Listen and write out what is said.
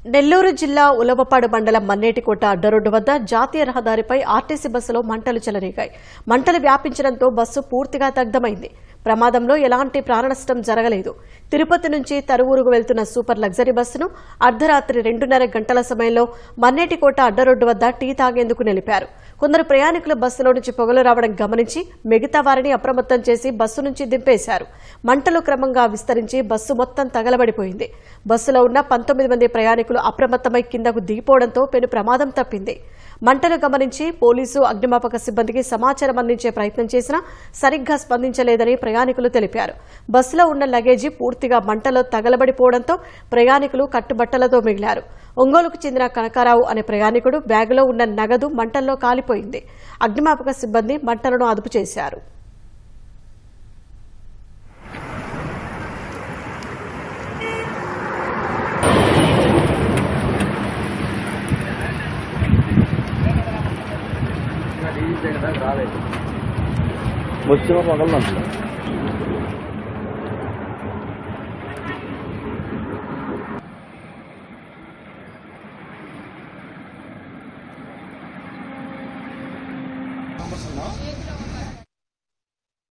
నెల్లూరు జిల్లా ఉలవపాడు మండలం మన్నేటికోట అడ్డరోడ్డు వద్ద జాతీయ రహదారిపై ఆర్టీసీ బస్సులో మంటలు చెలరేగాయి. మంటలు వ్యాపించడంతో బస్సు పూర్తిగా దగ్ధమైంది. ప్రమాదంలో ఎలాంటి ప్రాణనష్టం జరగలేదు. తిరుపతి నుంచి తరువూరుకు వెళ్తున్న సూపర్ లగ్జరీ బస్సును అర్ధరాత్రి 2:30 గంటల సమయంలో మన్నేటికోట అడ్డరోడ్డు వద్ద టీ తాగేందుకు నిలిపారు. కొందరు ప్రయాణికులు బస్సులో నుంచి పొగలు రావడం గమనించి మిగతా వారిని అప్రమత్తం చేసి బస్సు నుంచి దింపేశారు. మంటలు క్రమంగా విస్తరించి బస్సు మొత్తం తగలబడిపోయింది. బస్సులో ఉన్న 19 మంది ప్రయాణికులు అప్రమత్తమై కిందకు దిగిపోవడంతో పెను ప్రమాదం తప్పింది. మంటలు గమనించి పోలీసు, అగ్నిమాపక సిబ్బందికి సమాచారం అందించే ప్రయత్నం చేసినా సరిగ్గా స్పందించలేదని ప్రయాణికులు తెలిపారు. బస్సులో ఉన్న లగేజీ పూర్తిగా మంటలో తగలబడిపోవడంతో ప్రయాణికులు కట్టుబట్టలతో మిగిలారు. ఒంగోలుకు చెందిన కనకారావు అనే ప్రయాణికుడు బ్యాగులో ఉన్న నగదు మంటల్లో కాలిపోయింది. అగ్నిమాపక సిబ్బంది మంటలను అదుపు చేశారు. వచ్చిన పగలంటే